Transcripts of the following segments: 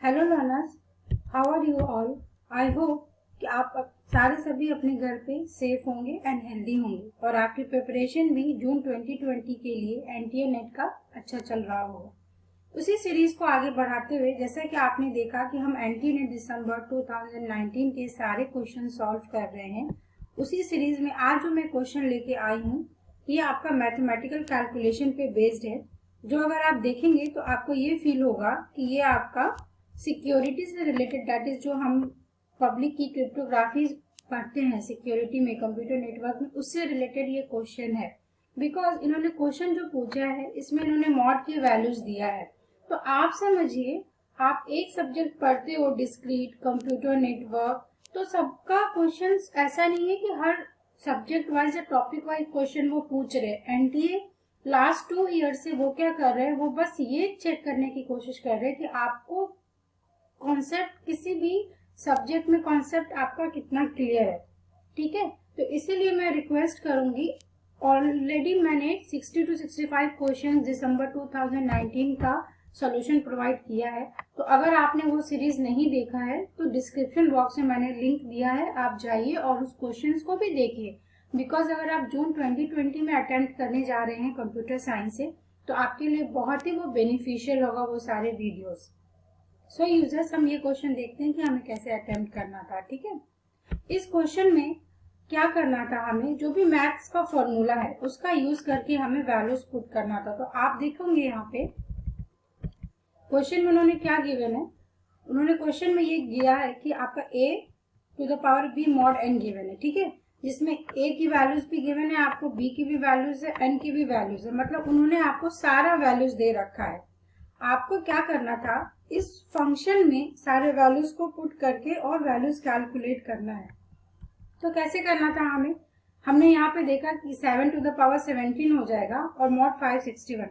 Hello learners, how are you all. I hope कि आप सारे सभी अपने घर पे सेफ होंगे एंड हेल्दी होंगे और आपकी प्रिपरेशन भी जून 2020 के लिए एनटीए नेट का अच्छा चल रहा होगा। उसी सीरीज को आगे बढ़ाते हुए जैसा कि आपने देखा कि हम एनटीए नेट दिसंबर 2019 के सारे क्वेश्चन सॉल्व कर रहे हैं, उसी सीरीज में आज जो मैं क्वेश्चन लेके आई हूँ ये आपका मैथमेटिकल कैलकुलेशन पे बेस्ड है, जो अगर आप देखेंगे तो आपको ये फील होगा कि ये आपका सिक्योरिटी से रिलेटेड, दैट इज जो हम पब्लिक की क्रिप्टोग्राफी पढ़ते हैं सिक्योरिटी में, कंप्यूटर नेटवर्क में, उससे रिलेटेड ये क्वेश्चन है। बिकॉज इन्होंने क्वेश्चन जो पूछा है इसमें इन्होंने मॉड की वैल्यूज दिया है। तो आप समझिए, आप एक सब्जेक्ट पढ़ते हो डिस्क्रीट कंप्यूटर नेटवर्क, तो सबका क्वेश्चन ऐसा नहीं है कि हर सब्जेक्ट वाइज या टॉपिक वाइज क्वेश्चन वो पूछ रहे हैं। एनटीए लास्ट 2 ईयर से वो क्या कर रहे हैं, वो बस ये चेक करने की कोशिश कर रहे हैं कि आपको कॉन्सेप्ट, किसी भी सब्जेक्ट में कॉन्सेप्ट आपका कितना क्लियर है। ठीक है, तो इसीलिए मैं रिक्वेस्ट करूंगी, ऑलरेडी मैंने 60 to 65 क्वेश्चन दिसंबर 2019 का सॉल्यूशन प्रोवाइड किया है। तो अगर आपने वो सीरीज नहीं देखा है तो डिस्क्रिप्शन बॉक्स में मैंने लिंक दिया है, आप जाइए और उस क्वेश्चंस को भी देखिए। बिकॉज अगर आप जून 2020 में अटेम्प्ट करने जा रहे हैं कंप्यूटर साइंस से, तो आपके लिए बहुत ही वो बेनिफिशियल होगा वो सारे वीडियोस। सो यूजर्स, हम ये क्वेश्चन देखते हैं कि हमें कैसे अटेम्प्ट करना था। ठीक है, इस क्वेश्चन में क्या करना था, हमें जो भी मैथ्स का फॉर्मूला है उसका यूज करके हमें वैल्यूज पुट करना था। तो आप देखोगे यहाँ पे क्वेश्चन में उन्होंने क्या गिवन है, उन्होंने क्वेश्चन में ये दिया है कि आपका a to the power b mod n given है। ठीक है, जिसमें a की वैल्यूज भी गिवन है, आपको b की भी वैल्यूज है, n की भी वैल्यूज है, मतलब उन्होंने आपको सारा वैल्यूज दे रखा है। आपको क्या करना था, इस फंक्शन में सारे वैल्यूज को पुट करके और वैल्यूज कैलकुलेट करना है। तो कैसे करना था हमें, हमने यहाँ पे देखा कि 7 टू द पावर 17 हो जाएगा और मॉड 561।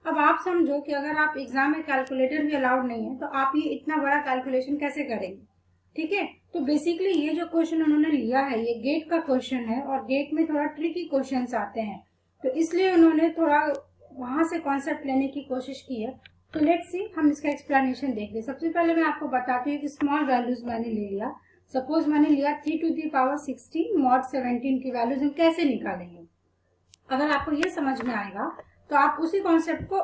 अब आप समझो कि अगर आप एग्जाम में कैलकुलेटर भी अलाउड नहीं है तो आप ये इतना बड़ा कैलकुलेशन कैसे करेंगे। ठीक है, तो बेसिकली ये जो क्वेश्चन उन्होंने लिया है ये गेट का क्वेश्चन है और गेट में थोड़ा ट्रिकी क्वेश्चन आते हैं, तो इसलिए उन्होंने थोड़ा वहां से कॉन्सेप्ट लेने की कोशिश की है। तो लेट्स सी, हम इसका एक्सप्लेनेशन देखते हैं। सबसे पहले मैं आपको बताती हूँ कि स्मॉल वैल्यूज मैंने ले लिया। सपोज मैंने लिया 3 टू द पावर 16 मॉड 17 की वैल्यूज हम कैसे निकालेंगे। अगर आपको ये समझ में आएगा तो आप उसी कॉन्सेप्ट को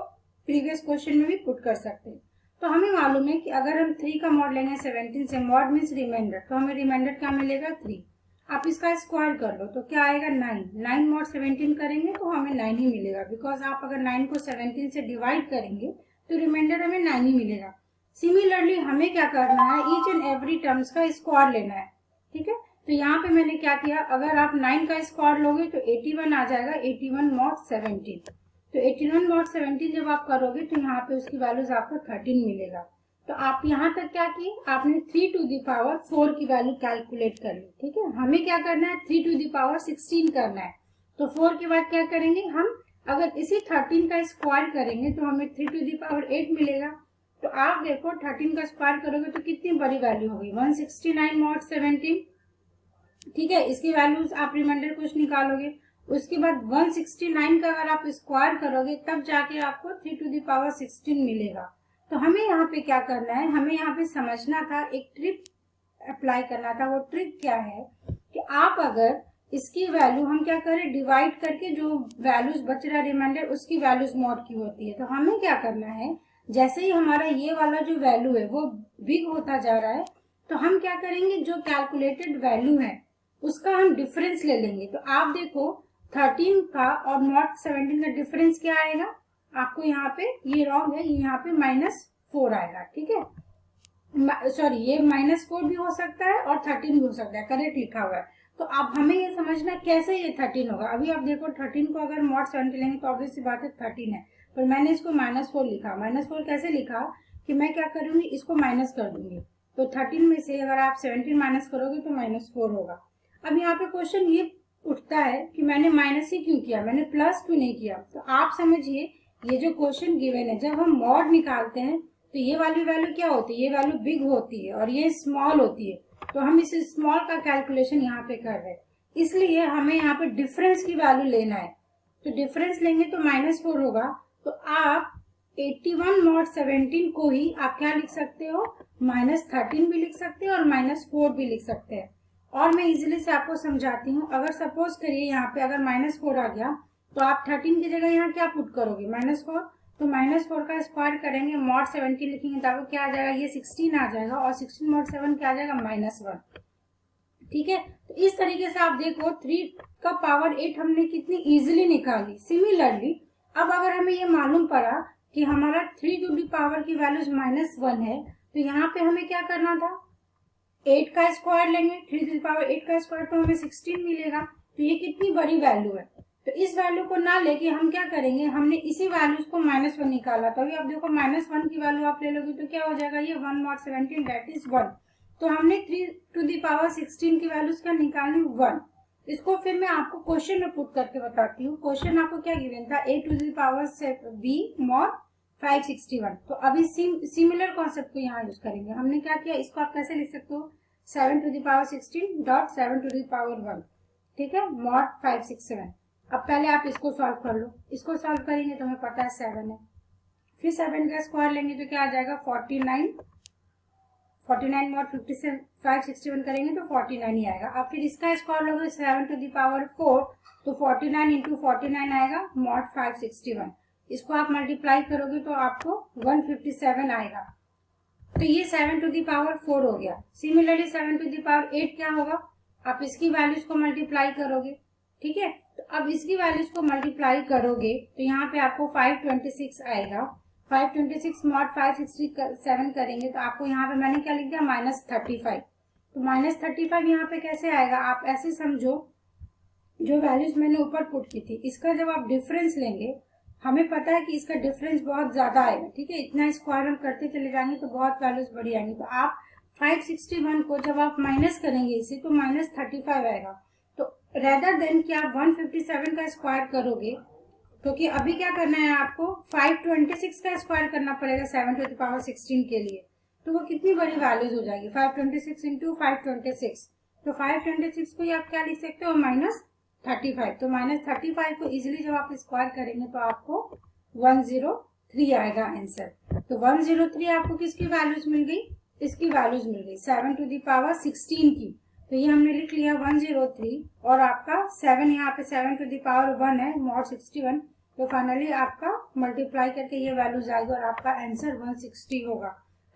प्रीवियस क्वेश्चन में भी पुट कर सकते हैं। तो हमें मालूम है कि अगर हम 3 का मॉड लेंगे 17 से, मॉड मीन्स रिमाइंडर, तो हमें रिमाइंडर क्या मिलेगा 3। आप इसका स्क्वायर कर लो तो क्या आएगा 9 मॉड 17 करेंगे तो हमें 9 ही मिलेगा। बिकॉज आप अगर 9 को 17 से डिवाइड करेंगे तो रिमाइंडर हमें 9 ही मिलेगा। सिमिलरली हमें क्या करना है, ईच एंड एवरी टर्म्स का स्क्वायर लेना है। ठीक है, तो यहाँ पे मैंने क्या किया, अगर आप 9 का स्क्वायर लोगे तो 81 आ जाएगा, 81 मॉड 17। तो 81 मॉड 17 जब आप करोगे तो यहाँ पे उसकी वैल्यूज आपको 13 मिलेगा। तो आप यहाँ तक क्या किए, आपने 3 टू द पावर 4 की वैल्यू कैलकुलेट कर ली। ठीक है, हमें क्या करना है, 3 टू द पावर 16 करना है। तो 4 के बाद क्या करेंगे हम, अगर इसी 13 का स्क्वायर करेंगे तो हमें 3 टू द पावर 8 मिलेगा। तो आप देखो 13 का स्क्वायर करोगे तो कितनी बड़ी वैल्यू होगी, 169 मॉड 17। ठीक है, इसकी वैल्यूज आप रिमाइंडर कुछ निकालोगे, उसके बाद 169 का अगर आप स्क्वायर करोगे तब जाके आपको 3 टू द पावर 16 मिलेगा। तो हमें यहाँ पे क्या करना है, हमें यहाँ पे समझना था, एक ट्रिक अप्लाई करना था। वो ट्रिक क्या है कि आप अगर इसकी वैल्यू हम क्या करें, डिवाइड करके जो वैल्यूज बच रहा है रिमाइंडर उसकी वैल्यूज मॉड की होती है। तो हमें क्या करना है, जैसे ही हमारा ये वाला जो वैल्यू है वो बिग होता जा रहा है तो हम क्या करेंगे, जो कैलकुलेटेड वैल्यू है उसका हम डिफरेंस ले लेंगे। तो आप देखो 13 का और मॉड 17 का डिफरेंस क्या आएगा, आपको यहाँ पे ये रॉन्ग है, यहाँ पे -4 आएगा। ठीक है, सॉरी, ये -4 भी हो सकता है और 13 भी हो सकता है, करेक्ट लिखा हुआ है। तो अब हमें ये समझना कैसे ये 13 होगा। अभी आप देखो 13 को अगर मॉड 17 लेंगे तो ऑब्वियस सी बात है 13 है, पर मैंने इसको -4 लिखा। -4 कैसे लिखा कि मैं क्या करूंगी, इसको माइनस कर दूंगी। तो 13 में से अगर आप 17 माइनस करोगे तो -4 होगा। अब यहाँ पे क्वेश्चन ये उठता है कि मैंने माइनस ही क्यों किया, मैंने प्लस क्यों नहीं किया। तो आप समझिए, ये जो क्वेश्चन गिवन है, जब हम मॉड निकालते हैं तो ये वाली वैल्यू क्या होती है, ये वैल्यू बिग होती है और ये स्मॉल होती है। तो हम इस स्मॉल का कैलकुलेशन यहाँ पे कर रहे हैं, इसलिए हमें यहाँ पे डिफरेंस की वैल्यू लेना है। तो डिफरेंस लेंगे तो -4 होगा। तो आप 81 mod 17 को ही आप क्या लिख सकते हो, -13 भी लिख सकते हो और -4 भी लिख सकते हैं। और मैं इजीली से आपको समझाती हूँ। अगर सपोज करिए यहाँ पे अगर -4 आ गया तो आप 13 की जगह यहाँ क्या पुट करोगे, -4। तो -4 का स्क्वायर करेंगे, mod 17 लिखेंगे तो आपको क्या आ जाएगा, ये 16 आ जाएगा और 16 mod 7 क्या आ जाएगा, -1। ठीक है, तो इस तरीके से आप देखो 3 का पावर 8 हमने कितनी इजीली निकाली। सिमिलरली अब अगर हमें ये मालूम पड़ा कि हमारा 3 टू द पावर की वैल्यूज -1 है, तो यहाँ पे हमें क्या करना था, 8 का स्क्वायर लेंगे, 3 टू द पावर 8 का स्क्वायर तो हमें 16 मिलेगा। तो ये कितनी बड़ी वैल्यू है, तो इस वैल्यू को ना लेके हम क्या करेंगे, हमने इसी वैल्यूज को -1 निकाला। तो अभी आप देखो -1 की वैल्यू आप ले लोगे तो क्या हो जाएगा, ये 1 mod 17 दैट इज 1। तो हमने 3 टू द पावर 16 की वैल्यूज क्या निकालनी, 1। इसको फिर मैं आपको क्वेश्चन में पुट करके बताती हूँ। क्वेश्चन आपको क्या गिवन था, a to the power b mod 561। तो अभी सिमिलर कॉन्सेप्ट को यहाँ यूज करेंगे। हमने क्या किया, इसको आप कैसे लिख सकते हो, 7 to the power 16 dot 7 to the power 1, ठीक है, mod 567। अब पहले आप इसको सॉल्व कर लो। इसको सॉल्व करेंगे तो हमें पता है 7 है, फिर 7 का स्क्वायर लेंगे तो क्या आ जाएगा, 49 mod 561 करेंगे तो 49 ही आएगा। अब फिर इसका स्क्वायर लोगे 7 टू द पावर 4 तो 49 इंटू 49 आएगा mod 561। इसको आप मल्टीप्लाई करोगे तो आपको 157 आएगा। तो ये 7 टू द पावर 4 हो गया। सिमिलरली 7 टू द पावर 8 क्या होगा, आप इसकी वैल्यूज को मल्टीप्लाई करोगे, ठीक है। तो अब इसकी वैल्यूज को मल्टीप्लाई करोगे तो यहाँ पे आपको 526 आएगा। 526 mod 567 करेंगे तो आपको यहाँ पे मैंने क्या लिख दिया, -35। तो -35 यहाँ पे कैसे आएगा, आप ऐसे समझो, जो वैल्यूज मैंने ऊपर पुट की थी इसका जब आप डिफरेंस लेंगे, हमें पता है कि इसका डिफरेंस बहुत ज्यादा आएगा, ठीक है। इतना स्क्वायर हम करते चले जाएंगे तो बहुत वैल्यूज बड़ी आएंगी। तो आप 561 को जब आप माइनस करेंगे इसे तो -35 आएगा। तो रेदर देन कि आप 157 का स्क्वायर करोगे, क्योंकि अभी क्या करना है आपको, 526 का स्क्वायर करना पड़ेगा 7 टू द पावर 16 के लिए। तो वो कितनी बड़ी वैल्यूज हो जाएगी, 526 इंटू 526। तो 526 को आप क्या लिख सकते हो, -35। तो -35 को इजिली जब आप स्क्वायर करेंगे तो आपको 103 आएगा आंसर। तो 103 आपको किसकी वैल्यूज मिल गई, इसकी वैल्यूज मिल गई 7 टू द पावर 16 की। तो ये हमने लिख लिया 103 और आपका 7 यहाँ पे 7 टू द पावर 1 है mod 61। तो फाइनली आपका मल्टीप्लाई करके ये वैल्यूज आएगी और आपका आंसर 160 होगा।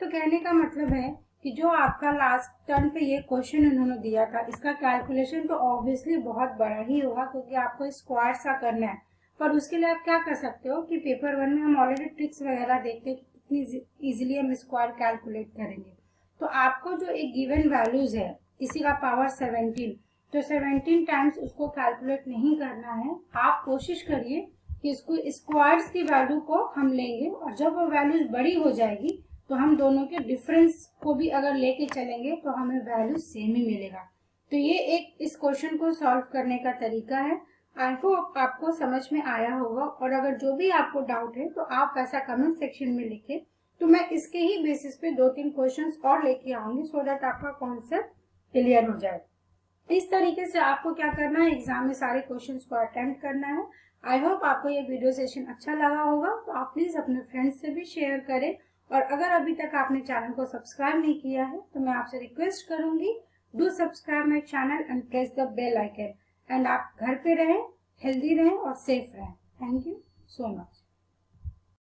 तो कहने का मतलब है कि जो आपका लास्ट टर्म पे ये क्वेश्चन उन्होंने दिया था, इसका कैलकुलेशन तो ऑब्वियसली बहुत बड़ा ही होगा क्योंकि आपको स्क्वायर सा करना है। पर उसके लिए आप क्या कर सकते हो कि पेपर 1 में हम ऑलरेडी ट्रिक्स वगैरह देखते हैं कि कितनी इजीली हम स्क्वायर कैलकुलेट करेंगे। तो आपको जो एक गिवन वैल्यूज है किसी का पावर 17, तो 17 टाइम्स उसको कैलकुलेट नहीं करना है। आप कोशिश करिए कि इसको स्क्वायर्स की वैल्यू को हम लेंगे और जब वो वैल्यूज बड़ी हो जाएगी तो हम दोनों के डिफरेंस को भी अगर लेके चलेंगे तो हमें वैल्यू सेम ही मिलेगा। तो ये एक इस क्वेश्चन को सॉल्व करने का तरीका है। आई होप आपको समझ में आया होगा और अगर जो भी आपको डाउट है तो आप वैसा कमेंट सेक्शन में लिखें, तो मैं इसके ही बेसिस पे 2-3 क्वेश्चंस और लेके आऊंगी सो दैट आपका कॉन्सेप्ट क्लियर हो जाए। इस तरीके से आपको क्या करना है, एग्जाम में सारे क्वेश्चंस को अटेम्प्ट करना है। आई होप आपको ये वीडियो सेशन अच्छा लगा होगा, तो आप प्लीज अपने फ्रेंड्स से भी शेयर करें। और अगर अभी तक आपने चैनल को सब्सक्राइब नहीं किया है तो मैं आपसे रिक्वेस्ट करूंगी, do subscribe my channel and press the bell icon. And आप घर पे रहें, हेल्दी रहें और सेफ रहें। Thank you so much.